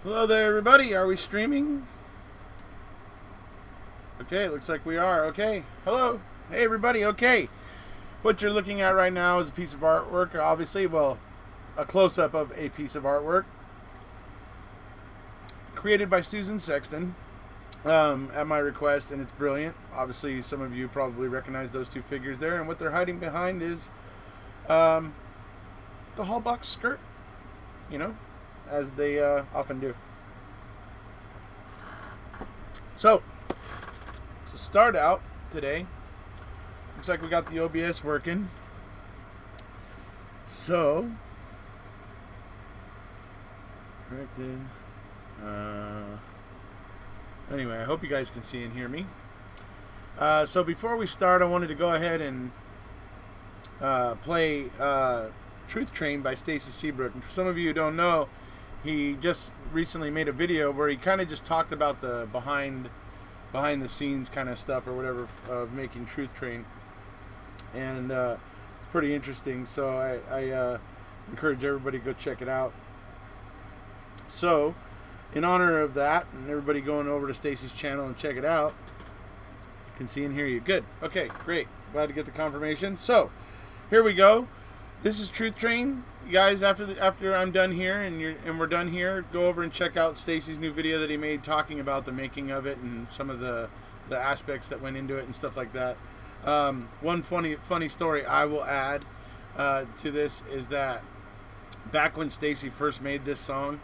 Hello there, everybody. Are we streaming? Okay, looks like we are. Okay. Hello. Hey, everybody. Okay. What you're looking at right now is a piece of artwork, obviously. Well, a close-up of a piece of artwork created by Susan Sexton at my request, and it's brilliant. Obviously, some of you probably recognize those two figures there, and what they're hiding behind is the Halbach skirt, you know, as they often do. So, to start out today, looks like we got the OBS working. So, corrected. Anyway, I hope you guys can see and hear me. So before we start, I wanted to go ahead and play Truth Train by Stacy Seabrook. And for some of you who don't know, he just recently made a video where he kind of just talked about the behind the scenes kind of stuff or whatever of making Truth Train, and it's pretty interesting. So I encourage everybody to go check it out. So, in honor of that, and everybody going over to Stacy's channel and check it out, you can see and hear you. Good. Okay, great. Glad to get the confirmation. So, here we go. This is Truth Train. You guys, after I'm done here and we're done here, go over and check out Stacy's new video that he made talking about the making of it and some of the aspects that went into it and stuff like that. One funny story I will add to this is that back when Stacy first made this song,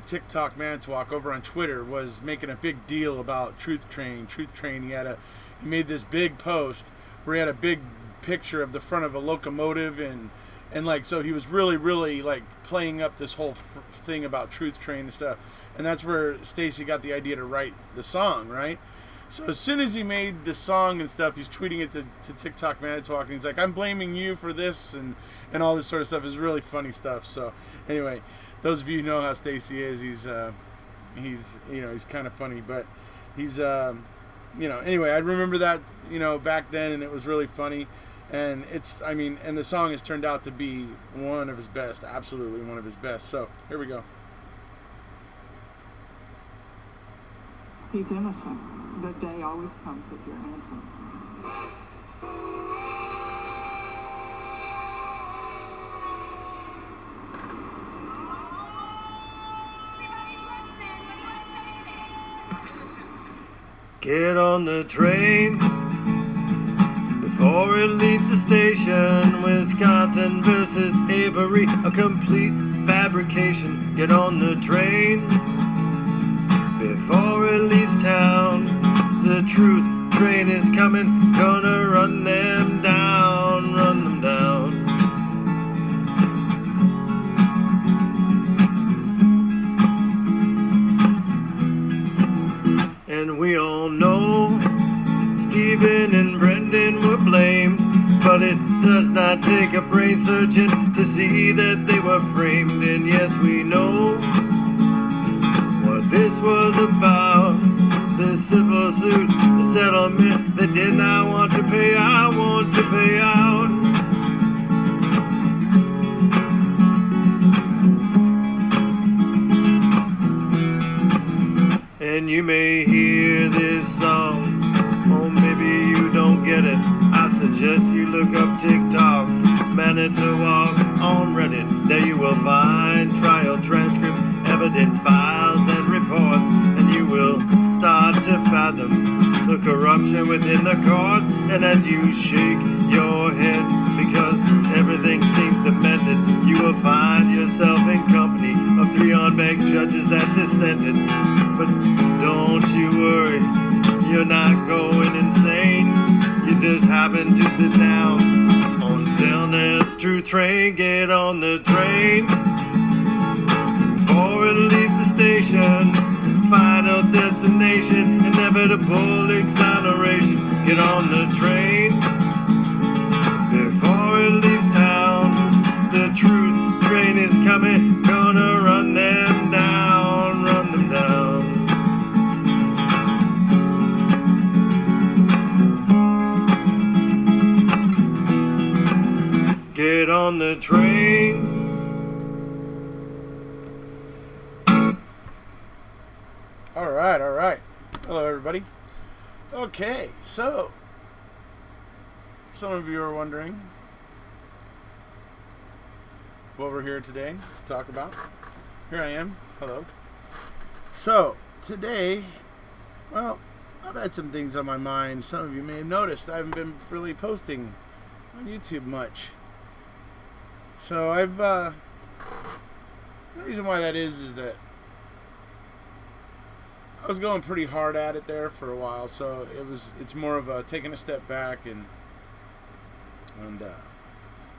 TikTok Manitowoc over on Twitter was making a big deal about Truth Train. He made this big post where he had a big picture of the front of a locomotive and like, so he was really like playing up this whole thing about Truth Train and stuff. And that's where Stacy got the idea to write the song, right? So as soon as he made the song and stuff, he's tweeting it to TikTok Manitowoc, and he's like, "I'm blaming you for this," and all this sort of stuff. Is really funny stuff. So anyway, those of you who know how Stacy is, he's kind of funny, but he's anyway, I remember that back then, and it was really funny. And and the song has turned out to be one of his best, absolutely one of his best. So here we go. He's innocent. The day always comes if you're innocent. Get on the train before it leaves the station. Wisconsin versus Avery, a complete fabrication. Get on the train before it leaves town. The truth train is coming, gonna run them down, run them down. And we all know Stephen and Brendan were blamed, but it does not take a brain surgeon to see that they were framed. And yes, we know what this was about. The civil suit, the settlement, they did not want to pay out, want to pay out. And you may hear this song, or maybe you don't get it. I suggest you look up TikTok Manitowoc on Reddit. There you will find trial transcripts, evidence files, and reports, and you will start to fathom the corruption within the courts. And as you shake your head because everything seems demented, you will find yourself in company of 3 on-bank judges that dissented. But don't you worry, you're not going insane. You just happen to sit down on Zellner's Truth Train. Get on the train before it leaves the station. Final destination, inevitable exoneration. Get on the train before it leaves town. The truth train is coming, gonna run them down, run them down. Get on the train Okay, so some of you are wondering what we're here today to talk about. Here I am. Hello. So, today, well, I've had some things on my mind. Some of you may have noticed I haven't been really posting on YouTube much. So the reason why that is that I was going pretty hard at it there for a while, so it's more of a taking a step back and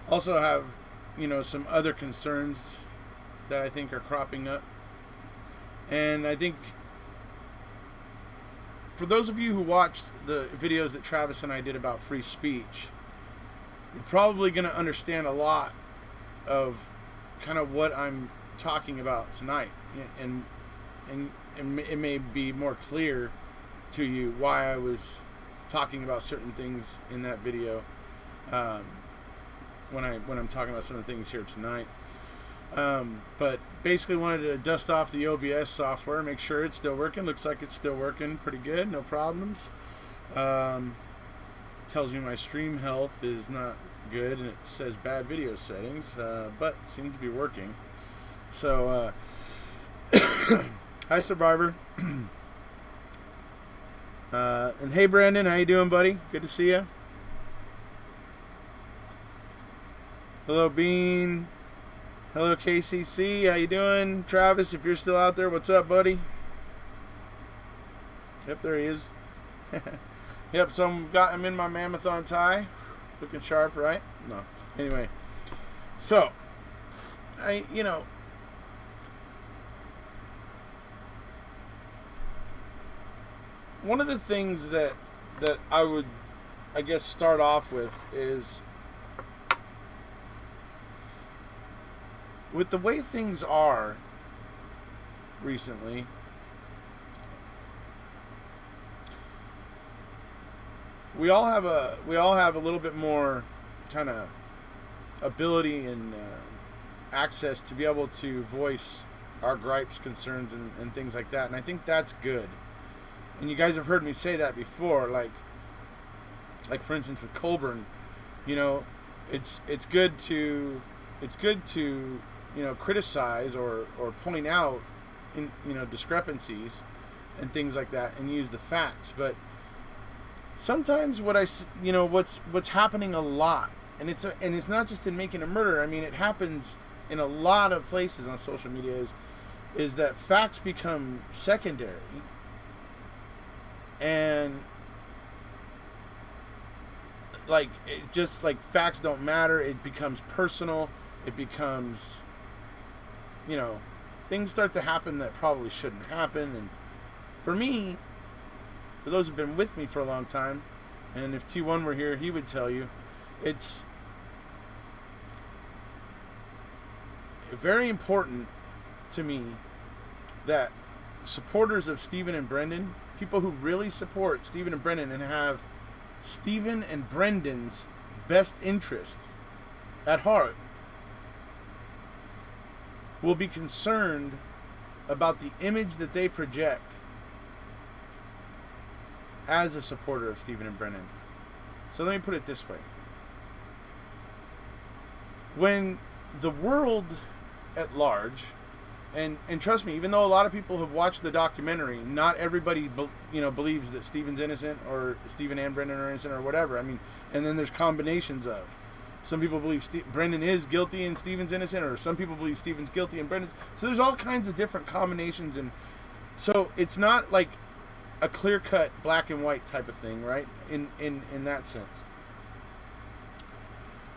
also have, some other concerns that I think are cropping up. And I think for those of you who watched the videos that Travis and I did about free speech, you're probably going to understand a lot of kind of what I'm talking about tonight, and it may be more clear to you why I was talking about certain things in that video when I'm talking about some of the things here tonight. But basically wanted to dust off the OBS software, make sure it's still working. Looks like it's still working pretty good, no problems. Tells me my stream health is not good, and it says bad video settings, but it seems to be working. So, hi Survivor. And hey Brandon, how you doing, buddy? Good to see you. Hello Bean. Hello KCC, how you doing? Travis, if you're still out there, what's up, buddy? Yep, there he is. Yep, so I'm in my Mammothon tie. Looking sharp, right? No. Anyway. So, one of the things that I would, I guess, start off with is, with the way things are recently, we all have a little bit more kind of ability and access to be able to voice our gripes, concerns, and things like that. And I think that's good. And you guys have heard me say that before, like for instance with Colburn, it's good to criticize or point out discrepancies and things like that and use the facts. But sometimes what's happening a lot, and it's not just in Making a Murder. I mean, it happens in a lot of places on social media, is that facts become secondary, and facts don't matter. It becomes personal. It becomes, things start to happen that probably shouldn't happen. And for me, for those who've been with me for a long time, and if T1 were here, he would tell you, it's very important to me that supporters of Stephen and Brendan, people who really support Stephen and Brendan and have Stephen and Brendan's best interest at heart, will be concerned about the image that they project as a supporter of Stephen and Brendan. So let me put it this way. When the world at large, and trust me, even though a lot of people have watched the documentary, not everybody believes that Stephen's innocent or Stephen and Brendan are innocent or whatever. I mean, and then there's combinations of. Some people believe Brendan is guilty and Stephen's innocent, or some people believe Stephen's guilty and Brendan's. So there's all kinds of different combinations, and so it's not like a clear-cut black and white type of thing, right? In that sense.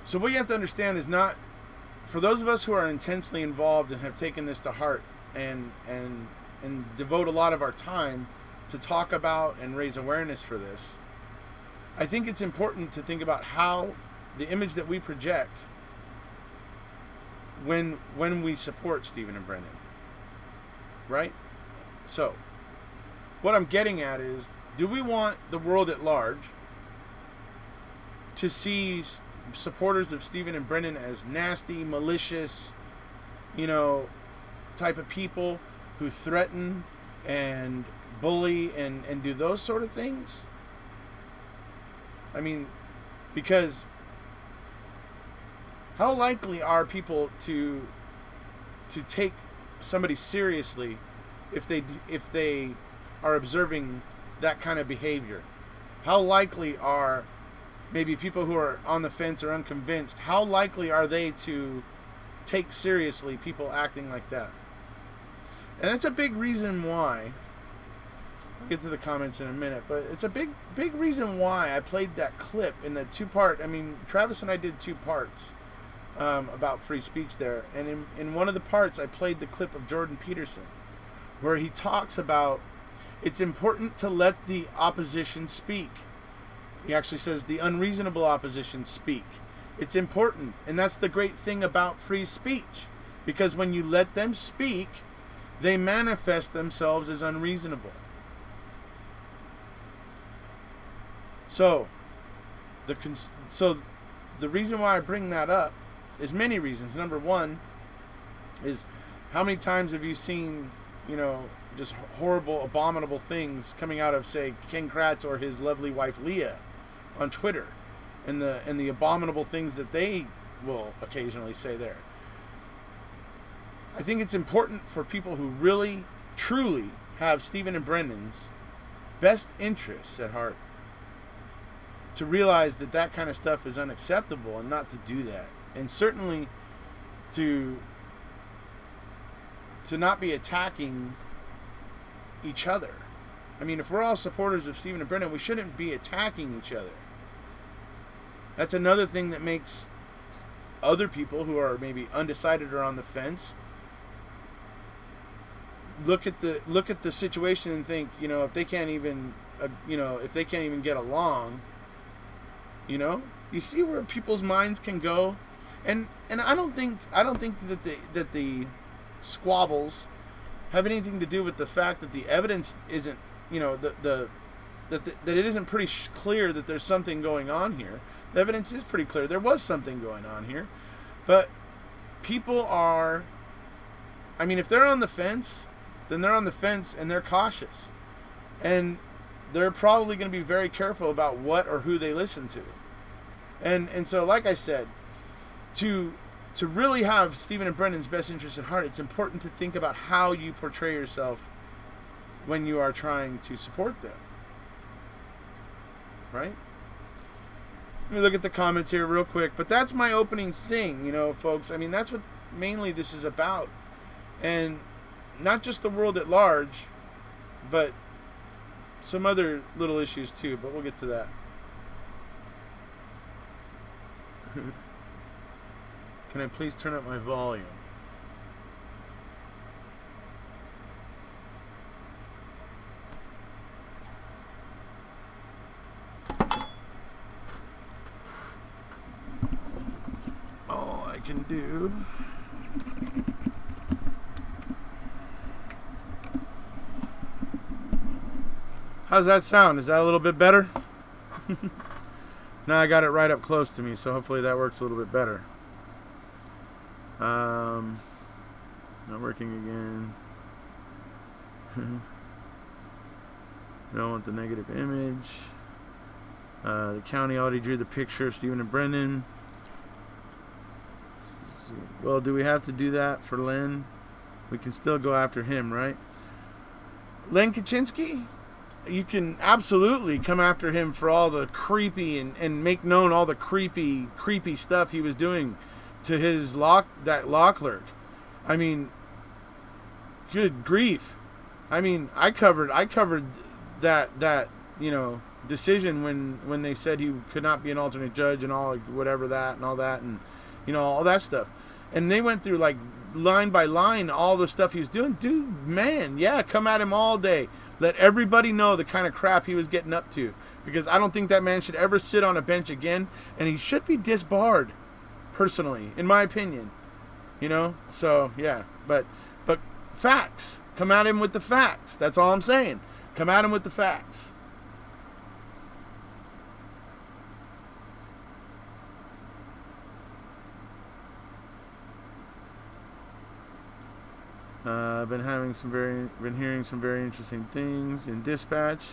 So what you have to understand is, not for those of us who are intensely involved and have taken this to heart and devote a lot of our time to talk about and raise awareness for this. I think it's important to think about how the image that we project when we support Stephen and Brendan, right? So, what I'm getting at is, do we want the world at large to see supporters of Stephen and Brendan as nasty, malicious, type of people who threaten and bully and do those sort of things? I mean, because how likely are people to take somebody seriously if they are observing that kind of behavior? How likely are maybe people who are on the fence or unconvinced, how likely are they to take seriously people acting like that? And that's a big reason why, I'll get to the comments in a minute, but it's a big reason why I played that clip in the two-part. I mean, Travis and I did 2 parts about free speech there. And in one of the parts, I played the clip of Jordan Peterson, where he talks about it's important to let the opposition speak. He actually says the unreasonable opposition speak. It's important, and that's the great thing about free speech, because when you let them speak, they manifest themselves as unreasonable. So the reason why I bring that up is many reasons. Number one is, how many times have you seen, just horrible, abominable things coming out of, say, Ken Kratz or his lovely wife Leah on Twitter, and the abominable things that they will occasionally say there. I think it's important for people who really, truly have Stephen and Brendan's best interests at heart to realize that that kind of stuff is unacceptable, and not to do that. And certainly to not be attacking each other. I mean, if we're all supporters of Stephen and Brendan, we shouldn't be attacking each other. That's another thing that makes other people who are maybe undecided or on the fence look at the situation and think, if they can't even get along, you see where people's minds can go. And I don't think that the squabbles have anything to do with the fact that the evidence isn't, that it isn't pretty clear that there's something going on here. The evidence is pretty clear. There was something going on here. But people are, if they're on the fence, then they're on the fence and they're cautious. And they're probably going to be very careful about what or who they listen to. And so, like I said, to really have Stephen and Brendan's best interests at heart, it's important to think about how you portray yourself when you are trying to support them. Right? Let me look at the comments here real quick. But that's my opening thing, folks. That's what mainly this is about. And not just the world at large, but some other little issues too. But we'll get to that. Can I please turn up my volume? All I can do. How's that sound? Is that a little bit better? Now I got it right up close to me, so hopefully that works a little bit better. Not working again. Don't want the negative image. The county already drew the picture of Stephen and Brendan. Well, do we have to do that for Len? We can still go after him, right? Len Kaczynski? You can absolutely come after him for all the creepy and make known all the creepy stuff he was doing to his law clerk. Good grief. I covered that decision when they said he could not be an alternate judge and all whatever that and all that and all that stuff. And they went through like line by line all the stuff he was doing. Dude, man, yeah, come at him all day. Let everybody know the kind of crap he was getting up to, because I don't think that man should ever sit on a bench again, and he should be disbarred, personally, in my opinion. So yeah, but facts. Come at him with the facts. That's all I'm saying. Come at him with the facts. I've been hearing some very interesting things in Dispatch.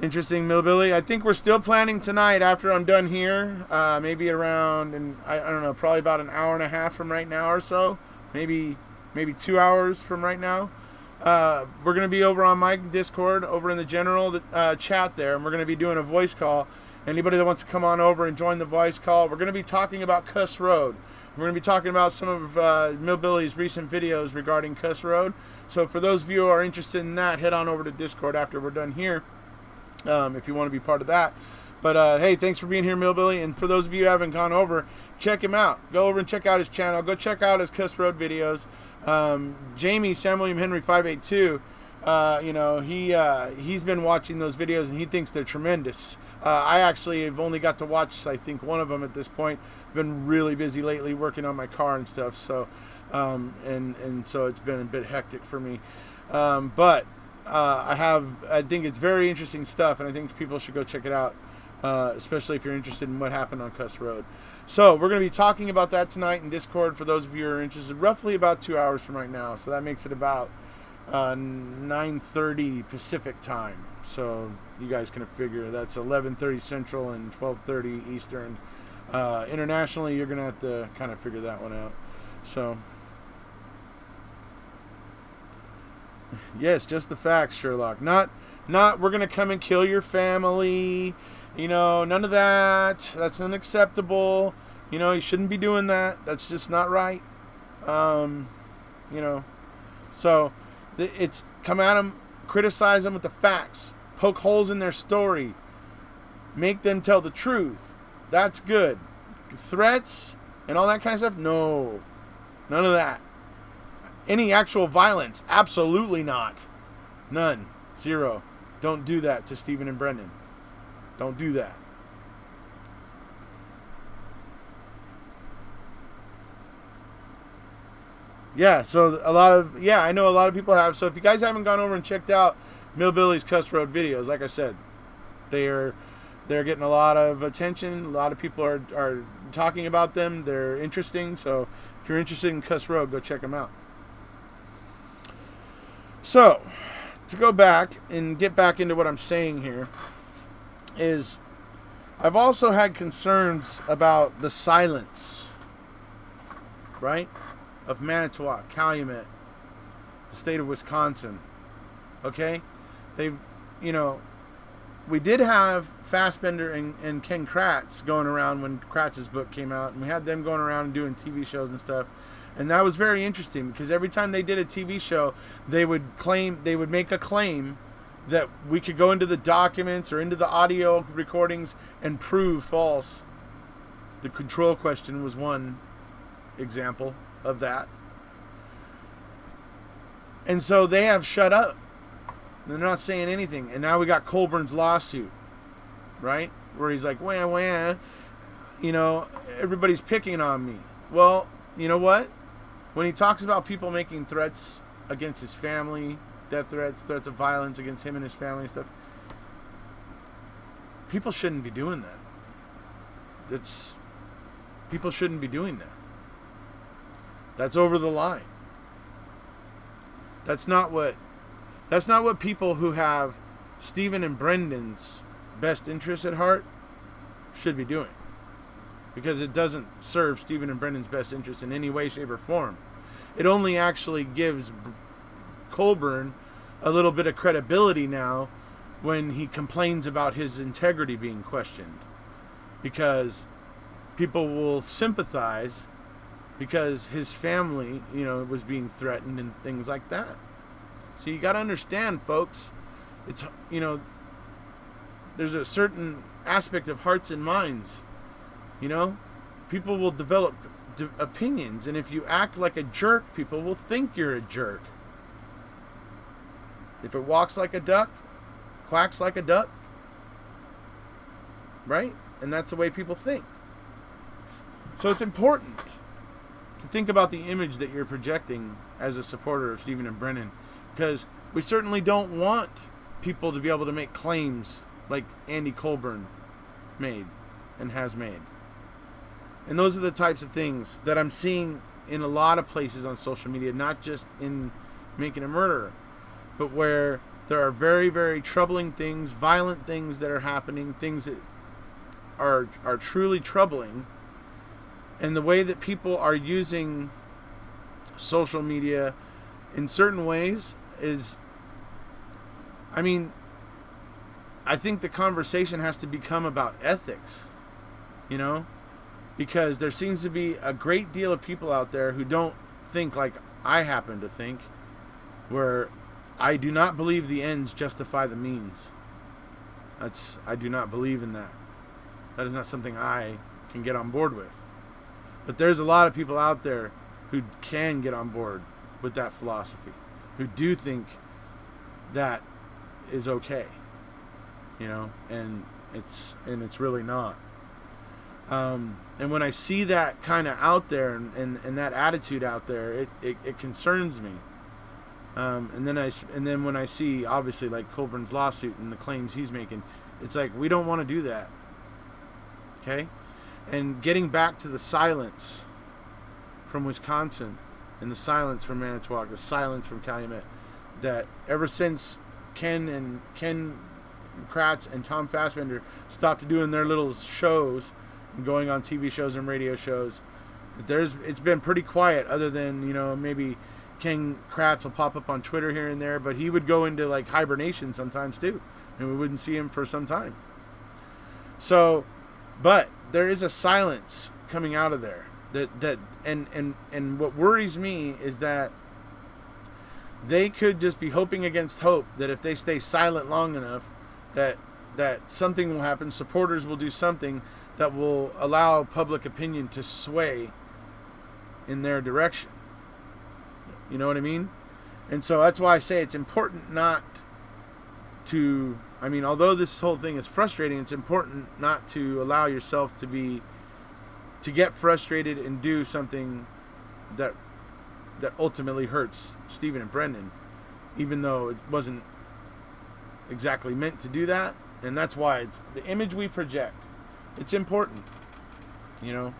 Interesting, Millbilly. I think we're still planning tonight after I'm done here. Maybe around, and I don't know, probably about an hour and a half from right now or so. Maybe 2 hours from right now. We're going to be over on my Discord, over in the general chat there, and we're going to be doing a voice call. Anybody that wants to come on over and join the voice call, we're going to be talking about Cuss Road. We're going to be talking about some of Millbilly's recent videos regarding Cuss Road. So for those of you who are interested in that, head on over to Discord after we're done here. If you want to be part of that. But hey, thanks for being here, Millbilly. And for those of you who haven't gone over, check him out. Go over and check out his channel. Go check out his Cuss Road videos. Jamie, Sam William Henry 582, he's been watching those videos and he thinks they're tremendous. I actually have only got to watch, I think, one of them at this point. I've been really busy lately working on my car and stuff. So, and so it's been a bit hectic for me. But I think it's very interesting stuff, and I think people should go check it out, especially if you're interested in what happened on Cuss Road. So we're going to be talking about that tonight in Discord for those of you who are interested, roughly about 2 hours from right now. So that makes it about 9:30 Pacific time. So you guys can figure that's 11:30 Central and 12:30 Eastern. Internationally, you're going to have to kind of figure that one out. So... yes, just the facts, Sherlock. Not we're going to come and kill your family. None of that. That's unacceptable. You shouldn't be doing that. That's just not right. So it's come at them, criticize them with the facts, poke holes in their story, make them tell the truth. That's good. Threats and all that kind of stuff? No. None of that. Any actual violence? Absolutely not. None. Zero. Don't do that to Stephen and Brendan. Don't do that. Yeah, so I know a lot of people have. So if you guys haven't gone over and checked out Millbilly's Cuss Road videos, like I said, they're getting a lot of attention. A lot of people are talking about them. They're interesting. So if you're interested in Cuss Road, go check them out. So, to go back and get back into what I'm saying here is I've also had concerns about the silence, right, of Manitowoc, Calumet, the state of Wisconsin. Okay? We did have Fassbender and Ken Kratz going around when Kratz's book came out, and we had them going around and doing TV shows and stuff. And that was very interesting because every time they did a TV show, they would make a claim that we could go into the documents or into the audio recordings and prove false. The control question was one example of that. And so they have shut up. They're not saying anything. And now we got Colburn's lawsuit, right? Where he's like, wah, wah, everybody's picking on me. Well, you know what? When he talks about people making threats against his family, death threats of violence against him and his family and stuff, people shouldn't be doing that. People shouldn't be doing that. That's over the line. That's not what people who have Stephen and Brendan's best interests at heart should be doing. Because it doesn't serve Stephen and Brendan's best interest in any way, shape, or form. It only actually gives Colburn a little bit of credibility now when he complains about his integrity being questioned. Because people will sympathize because his family, was being threatened and things like that. So you got to understand, folks, it's, there's a certain aspect of hearts and minds. People will develop opinions, and if you act like a jerk, people will think you're a jerk. If it walks like a duck, quacks like a duck, right? And that's the way people think. So it's important to think about the image that you're projecting as a supporter of Stephen and Brendan, because we certainly don't want people to be able to make claims like Andy Colburn made and has made. And those are the types of things that I'm seeing in a lot of places on social media, not just in Making a Murderer, but where There are very, very troubling things, violent things that are happening, things that are truly troubling. And the way that people are using social media in certain ways is, I mean, I think the conversation has to become about ethics, you know, because there seems to be a great deal of people out there who don't think like I happen to think, where I do not believe the ends justify the means. I do not believe in that. That is not something I can get on board with. But there's a lot of people out there who can get on board with that philosophy, who do think that is okay, you know, and it's really not. And when I see that kind of out there and that attitude out there, it concerns me. And then when I see, obviously, like Colburn's lawsuit and the claims he's making, it's like, we don't want to do that. Okay? And getting back to the silence from Wisconsin and the silence from Manitowoc, the silence from Calumet, that ever since Ken Kratz and Tom Fassbender stopped doing their little shows and going on TV shows and radio shows, it's been pretty quiet, other than, you know, maybe Ken Kratz will pop up on Twitter here and there, but he would go into like hibernation sometimes too, and we wouldn't see him for some time. So, but there is a silence coming out of there and what worries me is that they could just be hoping against hope that if they stay silent long enough, that something will happen. Supporters will do something that will allow public opinion to sway in their direction. You know what I mean? And so that's why I say it's important not to, I mean, although this whole thing is frustrating, it's important not to allow yourself to get frustrated and do something that ultimately hurts Stephen and Brendan, even though it wasn't exactly meant to do that. And that's why it's the image we project. It's important, you know.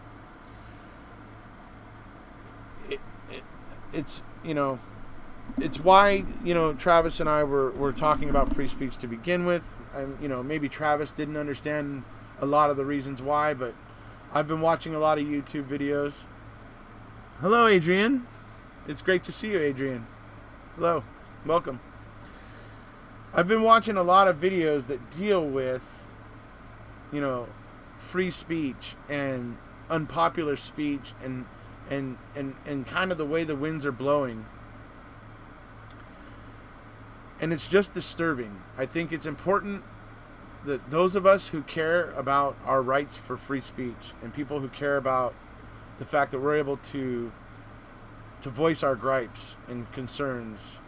It's, you know, it's why, you know, Travis and I were talking about free speech to begin with. And, you know, maybe Travis didn't understand a lot of the reasons why, but I've been watching a lot of YouTube videos. Hello, Adrian. It's great to see you, Adrian. Hello. Welcome. I've been watching a lot of videos that deal with, you know, free speech and unpopular speech and kind of the way the winds are blowing. And it's just disturbing. I think it's important that those of us who care about our rights for free speech and people who care about the fact that we're able to voice our gripes and concerns,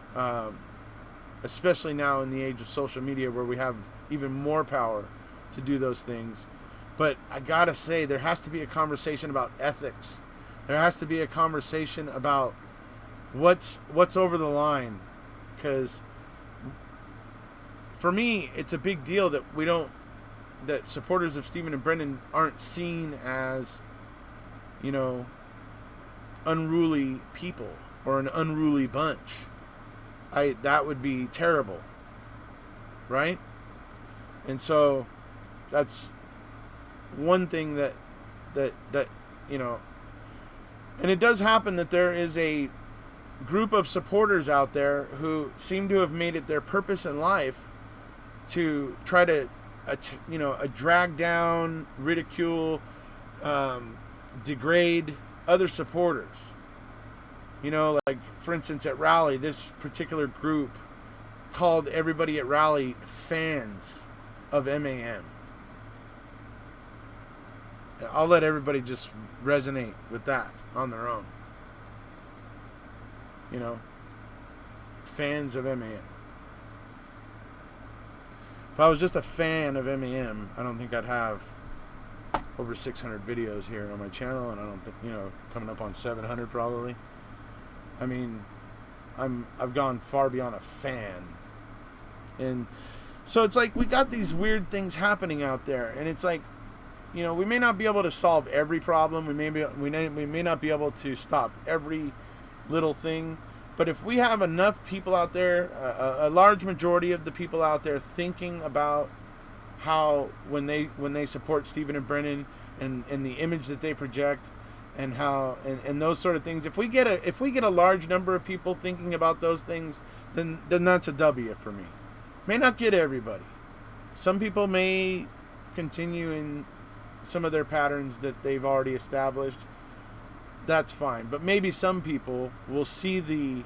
especially now in the age of social media where we have even more power to do those things. But I gotta say, there has to be a conversation about ethics. There has to be a conversation about what's over the line. Because for me, it's a big deal that that supporters of Stephen and Brendan aren't seen as, you know, unruly people or an unruly bunch. That would be terrible, right? And so that's one thing that you know, and it does happen that there is a group of supporters out there who seem to have made it their purpose in life to try to drag down, ridicule, degrade other supporters. You know, like, for instance, at Raleigh, this particular group called everybody at Raleigh fans of MAM. I'll let everybody just resonate with that on their own. You know, fans of MAM. If I was just a fan of MAM, I don't think I'd have over 600 videos here on my channel, and I don't think, you know, coming up on 700 probably. I mean, I've gone far beyond a fan. And so it's like we got these weird things happening out there, and it's like, you know, we may not be able to solve every problem. We may not be able to stop every little thing, But if we have enough people out there, a large majority of the people out there thinking about how when they support Stephen and Brennan and the image that they project and how and those sort of things, if we get a large number of people thinking about those things, then that's a W for me. May not get everybody. Some people may continue in some of their patterns that they've already established. That's fine. But maybe some people will see the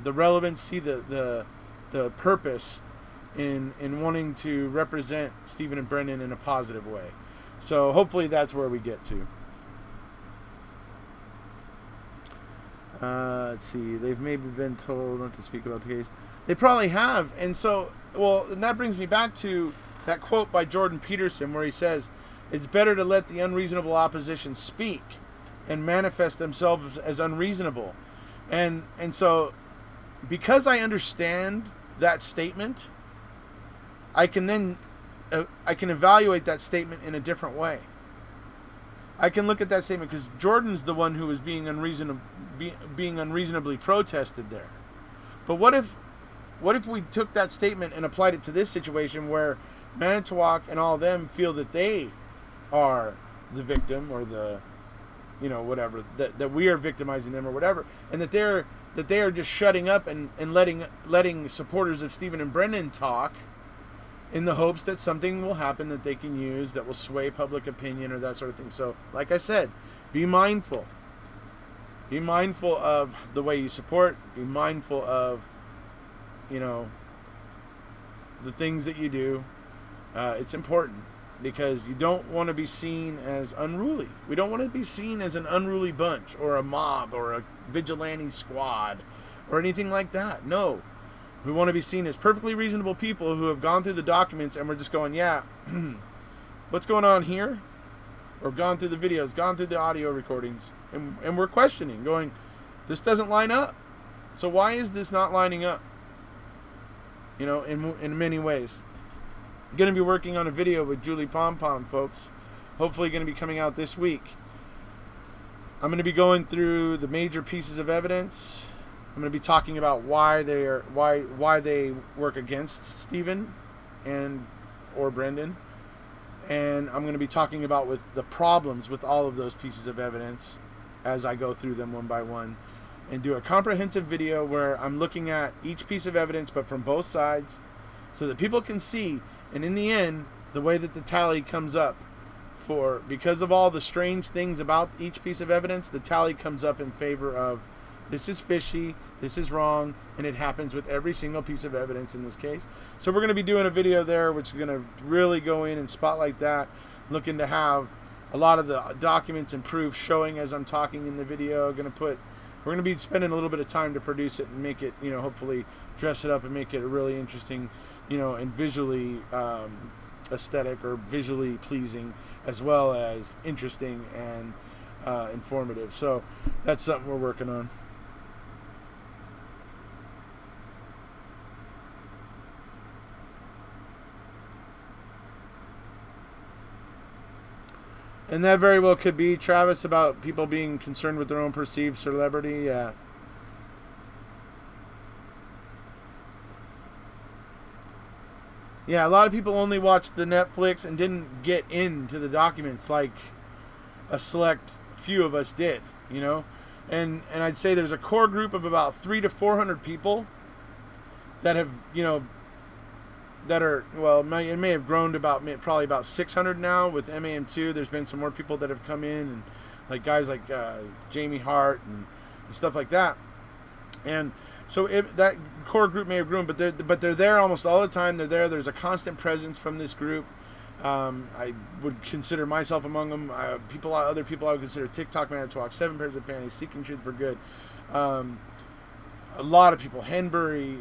relevance, see the purpose in wanting to represent Stephen and Brendan in a positive way. So hopefully that's where we get to. Let's see. They've maybe been told not to speak about the case. They probably have. And so, and that brings me back to that quote by Jordan Peterson where he says, "It's better to let the unreasonable opposition speak and manifest themselves as unreasonable." And so, because I understand that statement, I can evaluate that statement in a different way. I can look at that statement because Jordan's the one who was being unreasonably protested there. But what if we took that statement and applied it to this situation where Manitowoc and all of them feel that they are the victim or the, whatever, that we are victimizing them or whatever, and that they are just shutting up and letting supporters of Stephen and Brendan talk in the hopes that something will happen that they can use that will sway public opinion or that sort of thing. So, like I said, be mindful. Be mindful of the way you support. Be mindful of, the things that you do. It's important because you don't want to be seen as unruly. We don't want to be seen as an unruly bunch or a mob or a vigilante squad or anything like that. No. We want to be seen as perfectly reasonable people who have gone through the documents and we're just going, yeah, what's going on here? Or gone through the videos, gone through the audio recordings, and we're questioning, going, this doesn't line up. So why is this not lining up? In many ways. I'm going to be working on a video with Julie Pom Pom, folks. Hopefully going to be coming out this week. I'm going to be going through the major pieces of evidence. I'm going to be talking about why they work against Stephen or Brendan, and I'm going to be talking about with the problems with all of those pieces of evidence as I go through them one by one, and do a comprehensive video where I'm looking at each piece of evidence, but from both sides, so that people can see. And in the end, the way that the tally comes up, because of all the strange things about each piece of evidence, the tally comes up in favor of this is fishy, this is wrong, and it happens with every single piece of evidence in this case. So we're going to be doing a video there which is going to really go in and spotlight that, looking to have a lot of the documents and proof showing as I'm talking in the video. We're going to be spending a little bit of time to produce it and make it, hopefully dress it up and make it a really interesting, and visually aesthetic or visually pleasing, as well as interesting and informative. So that's something we're working on. And that very well could be, Travis, about people being concerned with their own perceived celebrity. Yeah. Yeah, a lot of people only watched the Netflix and didn't get into the documents like a select few of us did, And I'd say there's a core group of about 300 to 400 people that have, that are, it may have grown to probably about 600 now with MAM2. There's been some more people that have come in, and like guys like Jamie Hart and stuff like that. And so that core group may have grown, but they're there almost all the time. They're there. There's a constant presence from this group. I would consider myself among them. Other people I would consider TikTok Manitowoc, 7 Pairs of Panties, Seeking Truth for Good. A lot of people, Henbury,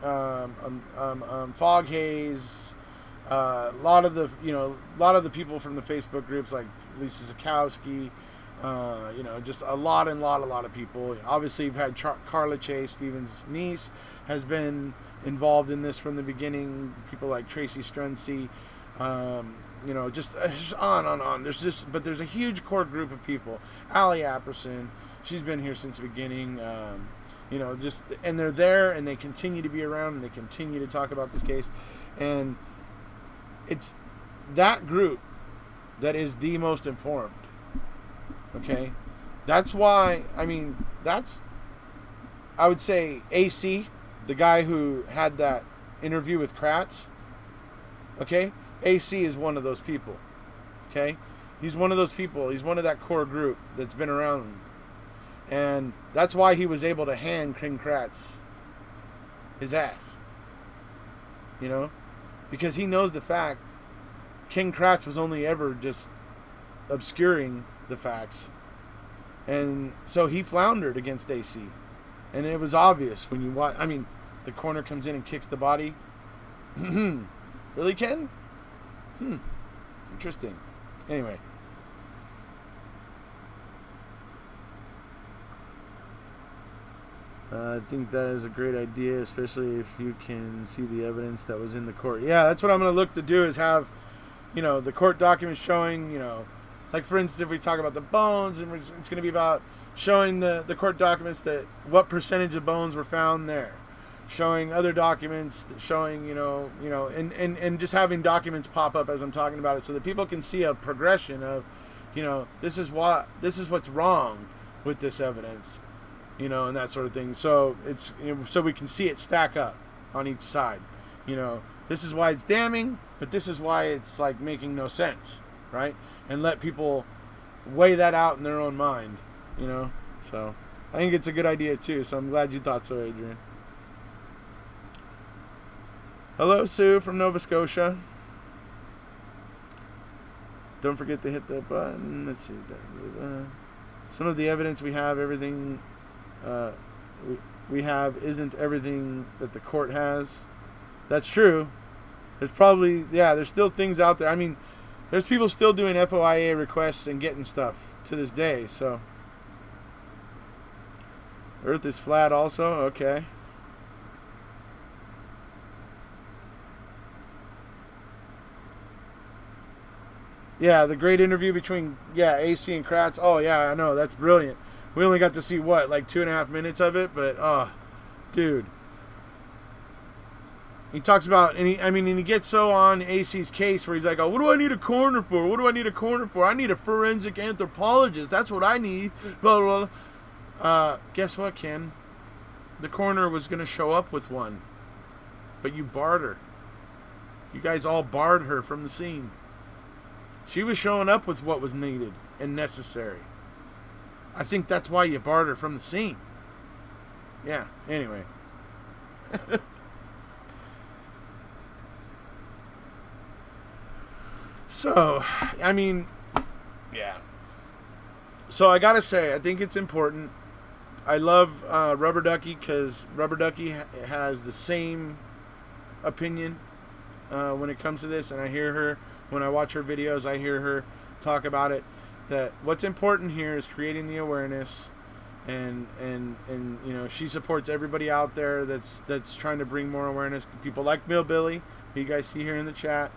Fog Haze, a lot of the people from the Facebook groups like Lisa Zakowski, just a lot of people. Obviously, you've had Carla Chase, Stephen's niece, has been involved in this from the beginning. People like Tracy Struncy, just on and on. There's a huge core group of people. Allie Apperson, She's been here since the beginning. And they're there, and they continue to be around, and they continue to talk about this case. And it's that group that is the most informed. Okay? That's why, I would say AC, the guy who had that interview with Kratz. Okay? AC is one of those people. Okay? He's one of those people. He's one of that core group that's been around. And that's why he was able to hand King Kratz his ass. Because he knows the fact King Kratz was only ever just obscuring the facts. And so he floundered against AC. And it was obvious when you watch. The coroner comes in and kicks the body. Really, Ken? Interesting. Anyway. I think that is a great idea, especially if you can see the evidence that was in the court. Yeah, that's what I'm going to look to do, is have, the court documents showing, like for instance, if we talk about the bones, and it's going to be about showing the court documents that what percentage of bones were found there, showing other documents, showing, and just having documents pop up as I'm talking about it, so that people can see a progression of, this is what's wrong with this evidence. And that sort of thing. So it's so we can see it stack up on each side. This is why it's damning, but this is why it's like making no sense, right? And let people weigh that out in their own mind. So I think it's a good idea too. So I'm glad you thought so, Adrian. Hello, Sue from Nova Scotia. Don't forget to hit that button. Let's see. Some of the evidence we have, everything. We have isn't everything that the court has. That's true. There's probably, there's still things out there. There's people still doing FOIA requests and getting stuff to this day. So, Earth is flat also? Okay. Yeah, the great interview between, AC and Kratz. Oh, yeah, I know. That's brilliant. We only got to see, 2.5 minutes of it? But, dude. He talks about, and he gets so on AC's case where he's like, what do I need a coroner for? What do I need a coroner for? I need a forensic anthropologist. That's what I need. Blah, blah, blah. Guess what, Ken? The coroner was going to show up with one. But you barred her. You guys all barred her from the scene. She was showing up with what was needed and necessary. I think that's why you barred her from the scene. Yeah, anyway. So, yeah. So I gotta say, I think it's important. I love Rubber Ducky because Rubber Ducky has the same opinion when it comes to this, and I hear her, when I watch her videos, I hear her talk about it. That what's important here is creating the awareness, and she supports everybody out there that's trying to bring more awareness. People like Millbilly, who you guys see here in the chat,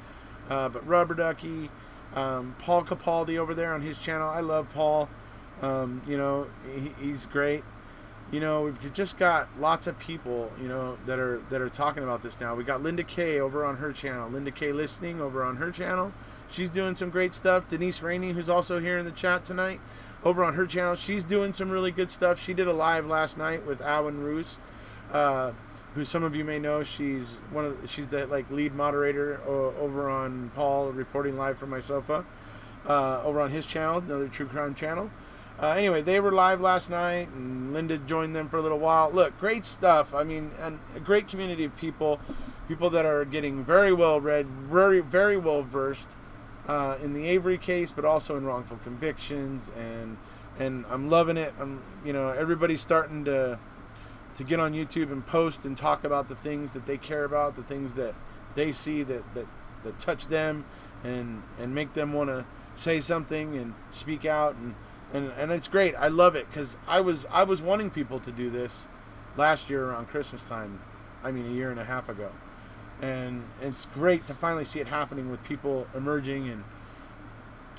but Rubber Ducky, Paul Capaldi over there on his channel. I love Paul. He's great. We've just got lots of people, that are talking about this now. We got Linda Kay over on her channel. Linda Kay Listening over on her channel. She's doing some great stuff. Denise Rainey, who's also here in the chat tonight, over on her channel, she's doing some really good stuff. She did a live last night with Alan Roos, who some of you may know. She's the lead moderator over on Paul Reporting Live from My Sofa, over on his channel, another true crime channel. Anyway, they were live last night, and Linda joined them for a little while. Look, great stuff. And a great community of people that are getting very well read, very, very well versed in the Avery case, but also in wrongful convictions, and I'm loving it. Everybody's starting to get on YouTube and post and talk about the things that they care about, the things that they see that touch them, and make them want to say something and speak out, and it's great. I love it because I was wanting people to do this last year around Christmas time. A year and a half ago. And it's great to finally see it happening with people emerging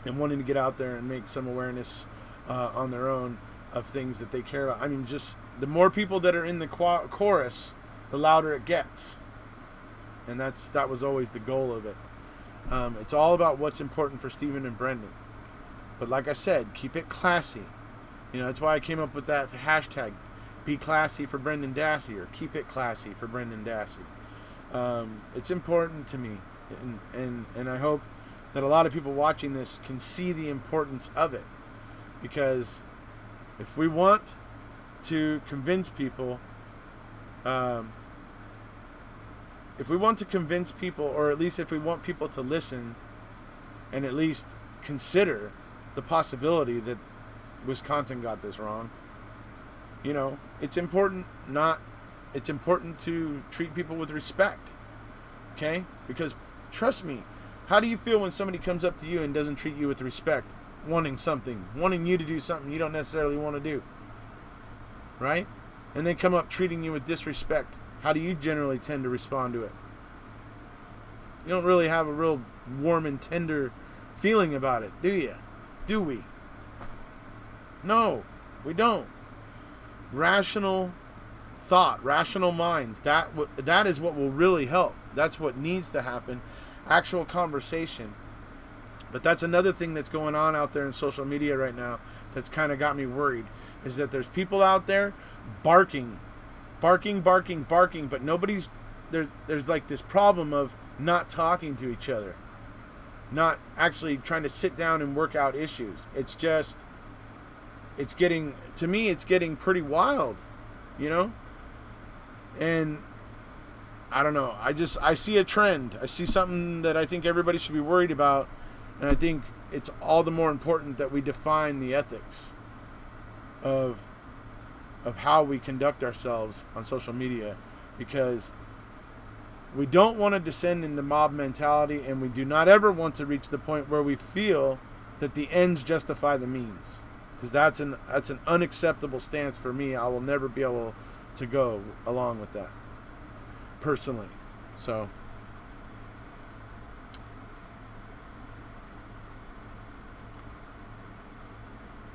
and wanting to get out there and make some awareness on their own. of things that they care about. I mean, just the more people that are in the chorus, the louder it gets. And that was always the goal of it. It's all about what's important for Stephen and Brendan. But like I said, keep it classy. That's why I came up with that hashtag, be classy for Brendan Dassey, or keep it classy for Brendan Dassey. It's important to me, and I hope that a lot of people watching this can see the importance of it, because if we want to convince people, or at least if we want people to listen and at least consider the possibility that Wisconsin got this wrong, it's important to treat people with respect. Okay? Because trust me, how do you feel when somebody comes up to you and doesn't treat you with respect, wanting you to do something you don't necessarily want to do? Right? And they come up treating you with disrespect. How do you generally tend to respond to it? You don't really have a real warm and tender feeling about it, do you? Do we? No, we don't. Rational thought, rational minds, that is what will really help. That's what needs to happen. Actual conversation. But that's another thing that's going on out there in social media right now that's kind of got me worried, is that there's people out there barking, but there's like this problem of not talking to each other, not actually trying to sit down and work out issues. It's getting pretty wild, and I don't know. I see a trend. I see something that I think everybody should be worried about, and I think it's all the more important that we define the ethics of how we conduct ourselves on social media, because we don't want to descend into mob mentality, and we do not ever want to reach the point where we feel that the ends justify the means, because that's an unacceptable stance for me. I will never be able to go along with that personally. So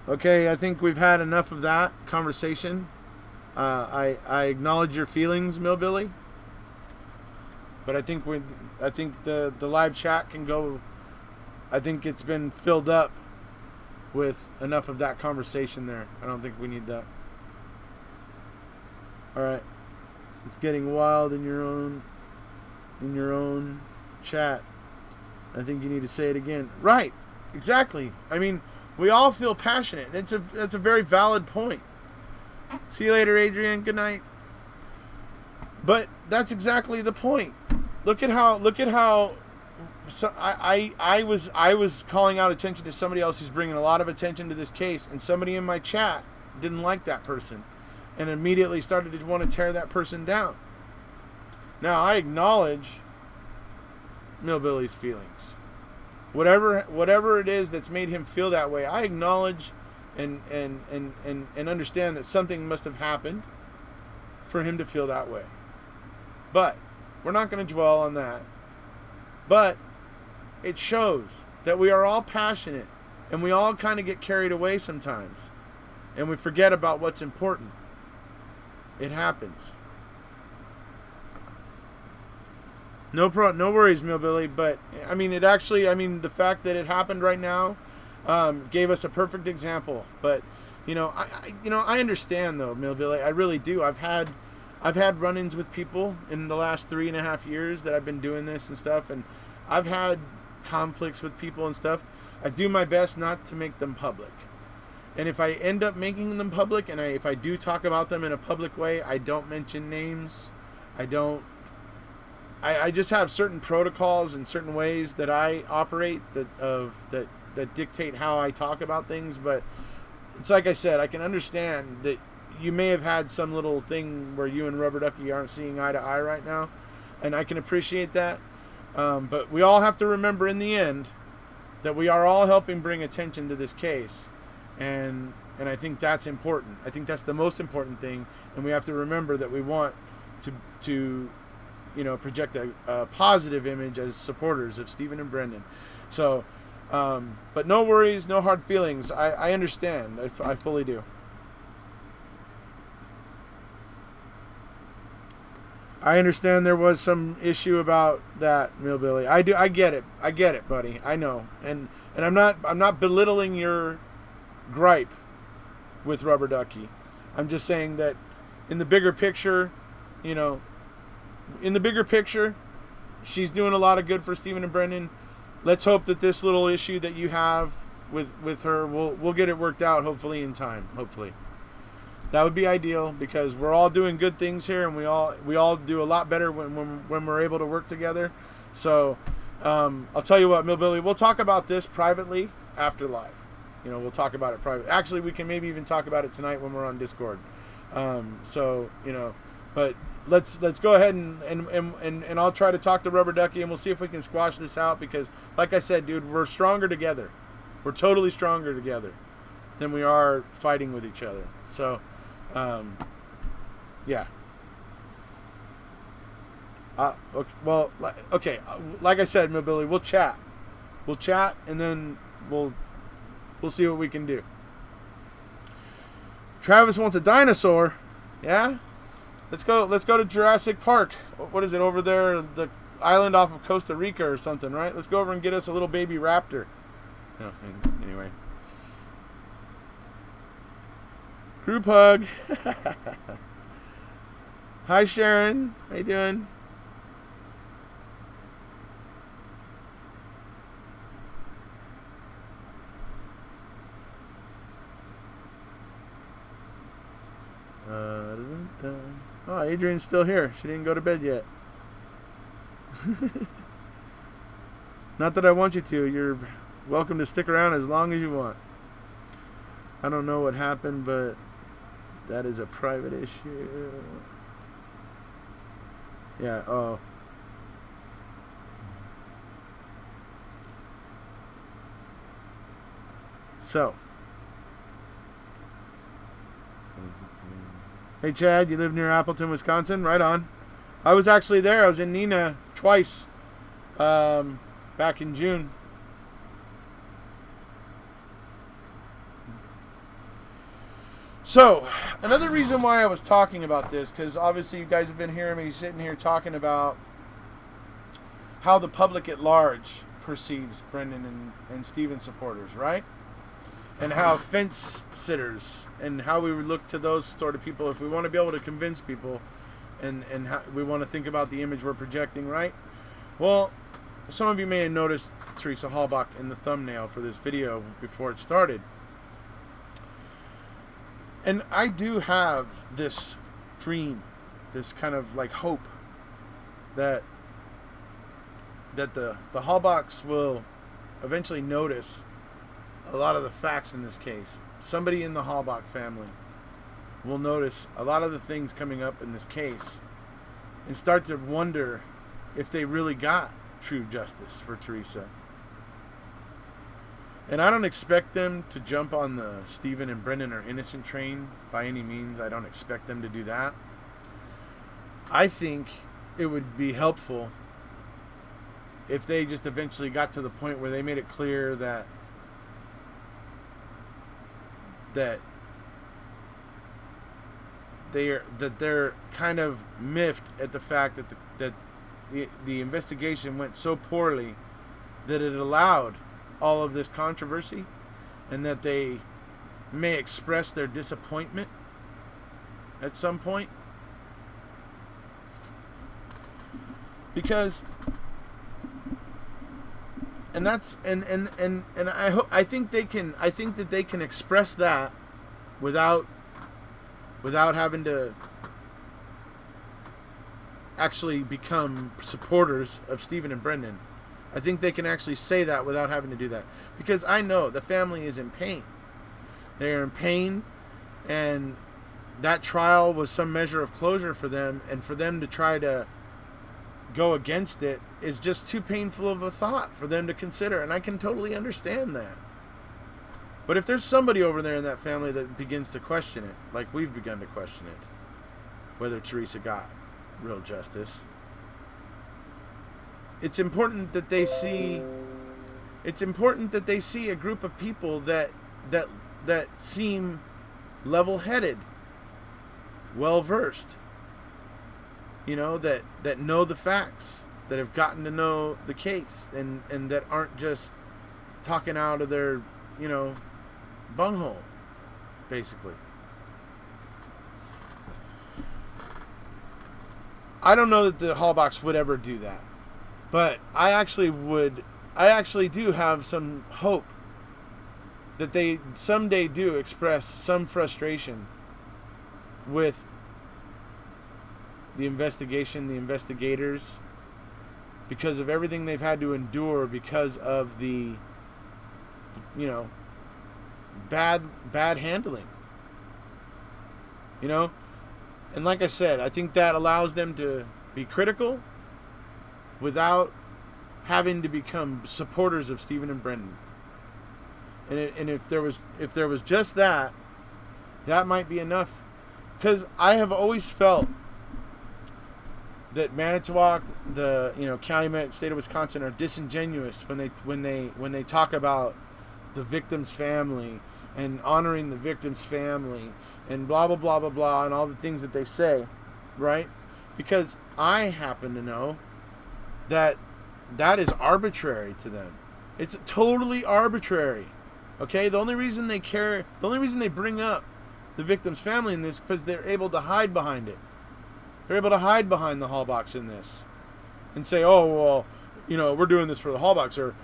okay, I think we've had enough of that conversation. I acknowledge your feelings, Millbilly, but I think the live chat can go. I think it's been filled up with enough of that conversation there. I don't think we need that. All right, it's getting wild in your own chat. I think you need to say it again. Right, exactly. I mean, we all feel passionate. That's a very valid point. See you later, Adrian. Good night. But that's exactly the point. Look at how. So I was calling out attention to somebody else who's bringing a lot of attention to this case, and somebody in my chat didn't like that person, and immediately started to want to tear that person down. Now I acknowledge Millbilly's feelings. Whatever it is that's made him feel that way, I acknowledge and understand that something must have happened for him to feel that way. But we're not going to dwell on that. But it shows that we are all passionate, and we all kind of get carried away sometimes, and we forget about what's important. It happens. No worries, Millbilly. But I mean, the fact that it happened right now gave us a perfect example. But I understand though, Millbilly. I really do. I've had run-ins with people in the last 3.5 years that I've been doing this and stuff, and I've had conflicts with people and stuff. I do my best not to make them public. And if I end up making them public, and if I do talk about them in a public way, I don't mention names. I just have certain protocols and certain ways that I operate that dictate how I talk about things. But it's like I said, I can understand that you may have had some little thing where you and Rubber Ducky aren't seeing eye to eye right now, and I can appreciate that. But we all have to remember in the end that we are all helping bring attention to this case, and I think that's important. I think that's the most important thing, and we have to remember that we want to project a positive image as supporters of Stephen and Brendan. So, but no worries, no hard feelings. I understand. I fully do. I understand there was some issue about that, Millbilly. I get it, buddy. I know. And I'm not belittling your gripe with Rubber Ducky. I'm just saying that in the bigger picture, she's doing a lot of good for Stephen and Brendan. Let's hope that this little issue that you have with her, we'll get it worked out, hopefully in time. Hopefully. That would be ideal, because we're all doing good things here, and we all do a lot better when we're able to work together. So I'll tell you what, Millbilly, we'll talk about this privately after live. We'll talk about it privately. Actually, we can maybe even talk about it tonight when we're on Discord. But let's go ahead and I'll try to talk to Rubber Ducky, and we'll see if we can squash this out, because like I said, dude, we're stronger together. We're totally stronger together than we are fighting with each other. So yeah. Okay. Like I said, Millbilly, we'll chat, and then we'll see what we can do. Travis wants a dinosaur. Yeah? Let's go to Jurassic Park. What is it over there? The island off of Costa Rica or something, right? Let's go over and get us a little baby raptor. No, anyway. Group hug. Hi, Sharon. How you doing? Oh, Adrian's still here. She didn't go to bed yet. Not that I want you to. You're welcome to stick around as long as you want. I don't know what happened, but that is a private issue. Yeah, oh. So. Hey, Chad, you live near Appleton, Wisconsin? Right on. I was actually there. I was in Neenah twice back in June. So, another reason why I was talking about this, because obviously you guys have been hearing me sitting here talking about how the public at large perceives Brendan and Steven supporters, right? And how fence sitters and how we would look to those sort of people if we want to be able to convince people, and how we want to think about the image we're projecting, right? Well, some of you may have noticed Teresa Halbach in the thumbnail for this video before it started. And I do have this dream, this kind of like hope that the Halbachs will eventually notice a lot of the facts in this case. Somebody in the Halbach family will notice a lot of the things coming up in this case and start to wonder if they really got true justice for Teresa. And I don't expect them to jump on the Stephen and Brendan are innocent train by any means. I don't expect them to do that. I think it would be helpful if they just eventually got to the point where they made it clear that they're kind of miffed at the fact that the investigation went so poorly that it allowed all of this controversy, and that they may express their disappointment at some point, because I think that they can express that without having to actually become supporters of Stephen and Brendan. I think they can actually say that without having to do that, because I know the family is in pain. They're in pain, and that trial was some measure of closure for them, and for them to try to go against it is just too painful of a thought for them to consider, and I can totally understand that. But if there's somebody over there in that family that begins to question it, like we've begun to question it, whether Teresa got real justice, it's important that they see a group of people that seem level-headed, well-versed, that know the facts, that have gotten to know the case, and that aren't just talking out of their, bunghole, basically. I don't know that the Halbachs would ever do that, but I actually do have some hope that they someday do express some frustration with the investigation, the investigators, because of everything they've had to endure because of the, bad handling. And like I said, I think that allows them to be critical without having to become supporters of Stephen and Brendan. And if there was just that might be enough. Because I have always felt that Manitowoc, the Calumet, state of Wisconsin, are disingenuous when they talk about the victim's family and honoring the victim's family and blah blah blah blah blah and all the things that they say, right? Because I happen to know that is arbitrary to them. It's totally arbitrary. Okay, the only reason they care, the only reason they bring up the victim's family in this, because they're able to hide behind it. They're able to hide behind the Halbachs in this and say, oh, well, we're doing this for the Halbachs, or,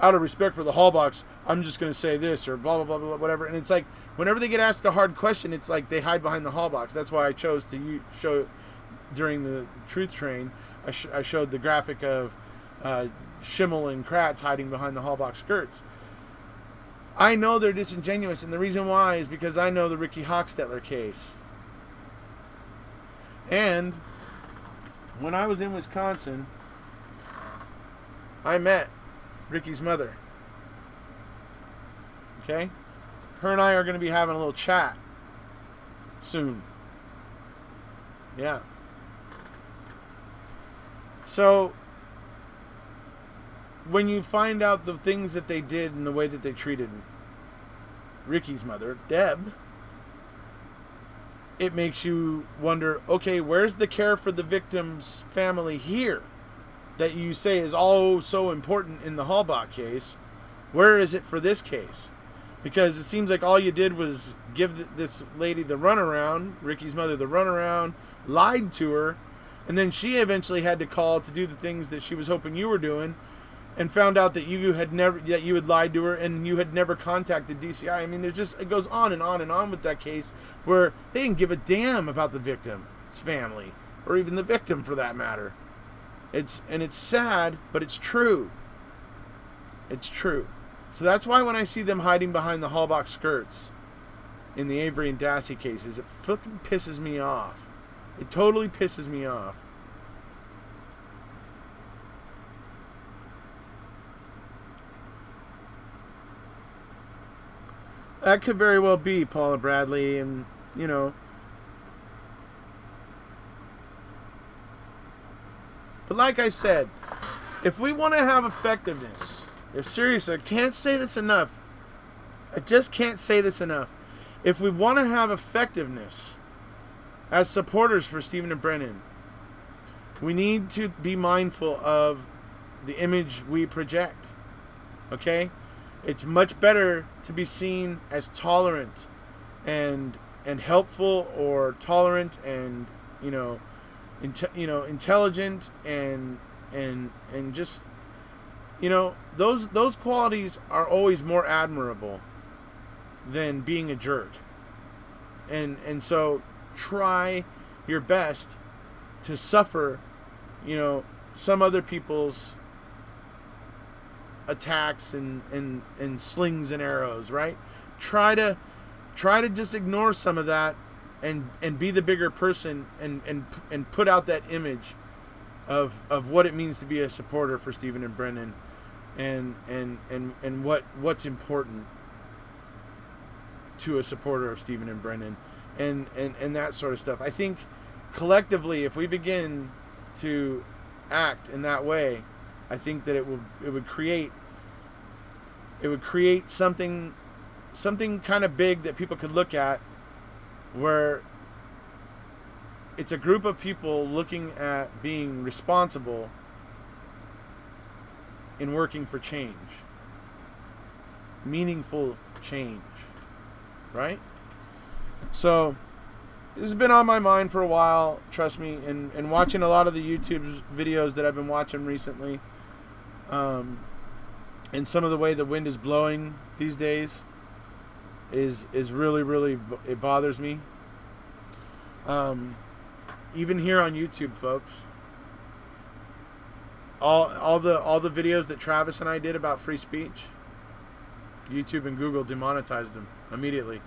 out of respect for the Halbachs, I'm just going to say this, or blah, blah, blah, blah, whatever. And it's like, whenever they get asked a hard question, it's like they hide behind the Halbachs. That's why I chose to show, during the Truth Train, I showed the graphic of Schimmel and Kratz hiding behind the Halbach skirts. I know they're disingenuous, and the reason why is because I know the Ricky Hochstetler case. And when I was in Wisconsin, I met Ricky's mother. Okay? Her and I are going to be having a little chat soon. Yeah. So, when you find out the things that they did and the way that they treated Ricky's mother, Deb, it makes you wonder, okay, where's the care for the victim's family here that you say is all so important in the Halbach case? Where is it for this case? Because it seems like all you did was give this lady the runaround, Ricky's mother the runaround, lied to her, and then she eventually had to call to do the things that she was hoping you were doing, and found out that you had lied to her, and you had never contacted DCI. I mean, it goes on and on and on with that case, where they didn't give a damn about the victim's family, or even the victim for that matter. It's sad, but it's true. It's true. So that's why when I see them hiding behind the Halbach skirts in the Avery and Dassey cases, it fucking pisses me off. It totally pisses me off. That could very well be Paula Bradley, and, But like I said, if we want to have effectiveness, seriously, I can't say this enough. I just can't say this enough. If we want to have effectiveness as supporters for Stephen and Brennan, we need to be mindful of the image we project. Okay? It's much better to be seen as tolerant and helpful, or tolerant and intelligent and just those qualities are always more admirable than being a jerk. And so try your best to suffer some other people's attacks and slings and arrows, right? Try to just ignore some of that and be the bigger person and put out that image of what it means to be a supporter for Stephen and Brennan and what's important to a supporter of Stephen and Brennan and that sort of stuff. I think collectively, if we begin to act in that way, I think that it would create something kind of big that people could look at, where it's a group of people looking at being responsible in working for change. Meaningful change. Right? So, this has been on my mind for a while, trust me, and watching a lot of the YouTube videos that I've been watching recently, and some of the way the wind is blowing these days is really, really, it bothers me. Even here on YouTube, folks, all the videos that Travis and I did about free speech, YouTube and Google demonetized them immediately.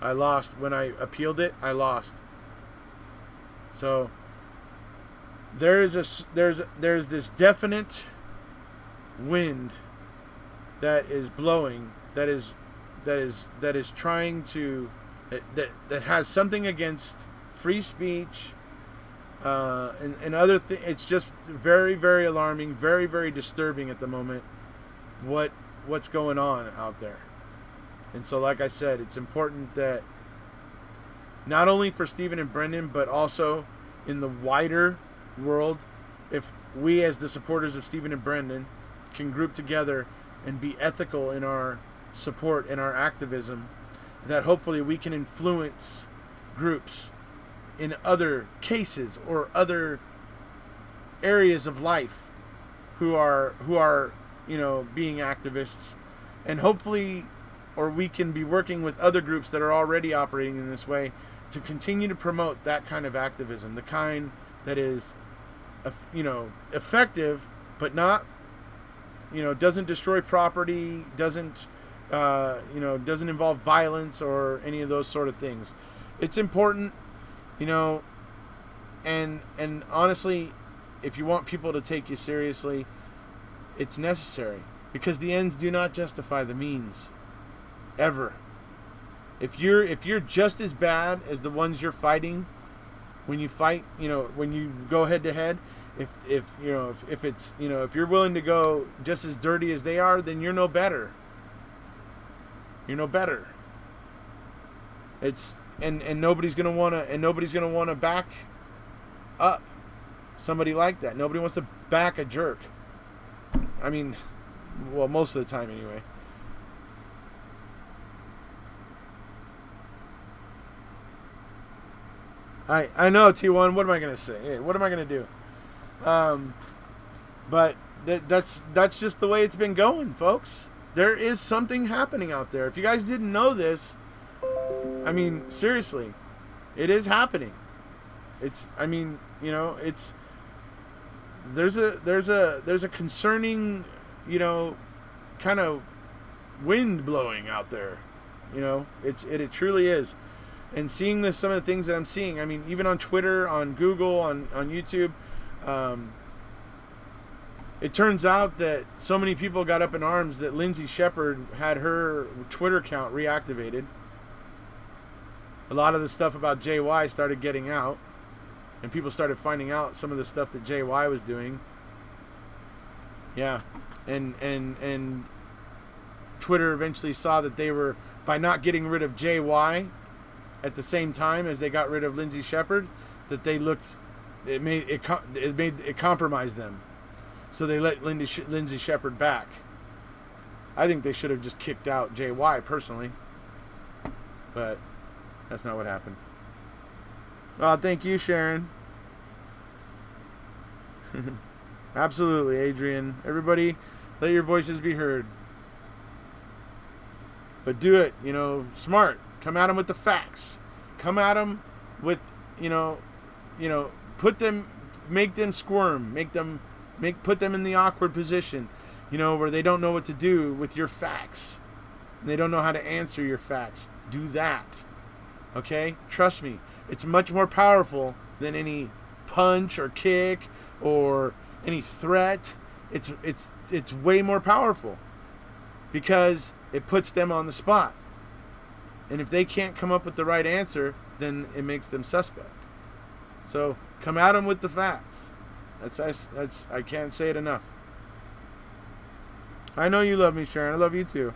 I lost when I appealed it. I lost. So there's this definite wind that is blowing, that is trying to that has something against free speech and other things. It's just very, very alarming, very, very disturbing at the moment what's going on out there. And so, like I said, it's important that not only for Stephen and Brendan, but also in the wider world, if we as the supporters of Stephen and Brendan can group together and be ethical in our support and our activism, that hopefully we can influence groups in other cases or other areas of life who are being activists, and hopefully, or we can be working with other groups that are already operating in this way to continue to promote that kind of activism, the kind that is, effective, but not, doesn't destroy property, doesn't involve violence or any of those sort of things. It's important, and honestly, if you want people to take you seriously, it's necessary, because the ends do not justify the means. Ever. If you're just as bad as the ones you're fighting when you fight, when you go head to head, if you're willing to go just as dirty as they are, then you're no better. You're no better. It's and nobody's gonna wanna back up somebody like that. Nobody wants to back a jerk. I mean, well, most of the time anyway. I know, T1. What am I gonna say? Hey, what am I gonna do? But that's just the way it's been going, folks. There is something happening out there. If you guys didn't know this, I mean, seriously, it is happening. It's there's a concerning, kind of wind blowing out there. It truly is. And seeing some of the things that I'm seeing, I mean, even on Twitter, on Google, on YouTube, it turns out that so many people got up in arms that Lindsay Shepherd had her Twitter account reactivated. A lot of the stuff about JY started getting out, and people started finding out some of the stuff that JY was doing. Yeah, and Twitter eventually saw that they were, by not getting rid of JY at the same time as they got rid of Lindsay Shepherd, that it compromised them. So they let Lindsay Shepherd back. I think they should have just kicked out JY personally, but that's not what happened. Oh, thank you, Sharon. Absolutely, Adrian. Everybody, let your voices be heard. But do it, smart. Come at them with the facts. Come at them with, make them squirm. Put them in the awkward position, where they don't know what to do with your facts. And they don't know how to answer your facts. Do that. Okay? Trust me. It's much more powerful than any punch or kick or any threat. It's way more powerful because it puts them on the spot. And if they can't come up with the right answer, then it makes them suspect. So come at them with the facts. That's I can't say it enough. I know you love me, Sharon. I love you too.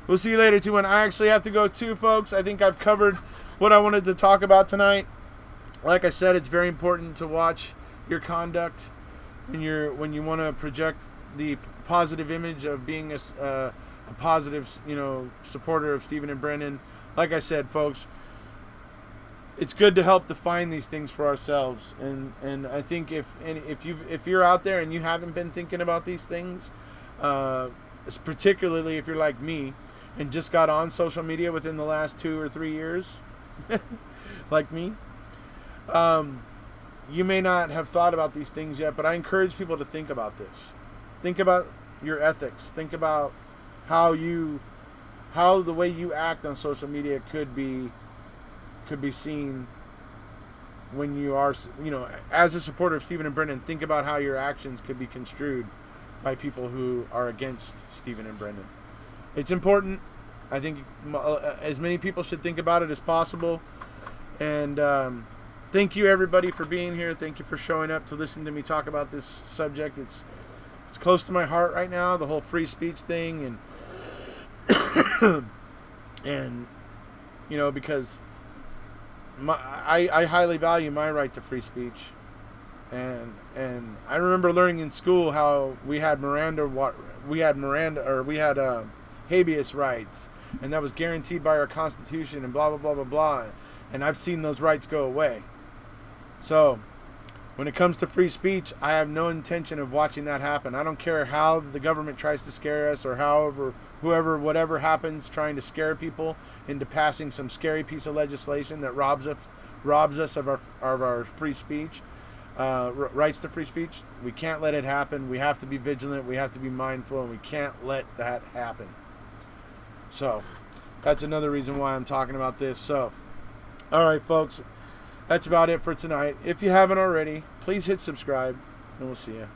We'll see you later, too. When I actually have to go too, folks. I think I've covered what I wanted to talk about tonight. like I said, it's very important to watch your conduct when you want to project the positive image of being a positive, supporter of Stephen and Brendan. Like I said, folks, it's good to help define these things for ourselves. And I think if you're out there and you haven't been thinking about these things, particularly if you're like me and just got on social media within the last 2 or 3 years, like me, you may not have thought about these things yet, but I encourage people to think about this. Think about your ethics. Think about how the way you act on social media could be seen when you are, as a supporter of Stephen and Brendan. Think about how your actions could be construed by people who are against Stephen and Brendan. It's important. I think as many people should think about it as possible. And thank you, everybody, for being here. Thank you for showing up to listen to me talk about this subject. It's close to my heart right now, the whole free speech thing, and because I highly value my right to free speech, and I remember learning in school how we had habeas rights, and that was guaranteed by our Constitution, and blah blah blah blah blah, and I've seen those rights go away. So when it comes to free speech, I have no intention of watching that happen. I don't care how the government tries to scare us, or whatever happens trying to scare people into passing some scary piece of legislation that robs us of our free speech, rights to free speech. We can't let it happen. We have to be vigilant. We have to be mindful, and we can't let that happen. So that's another reason why I'm talking about this. So, all right, folks. That's about it for tonight. If you haven't already, please hit subscribe, and we'll see you.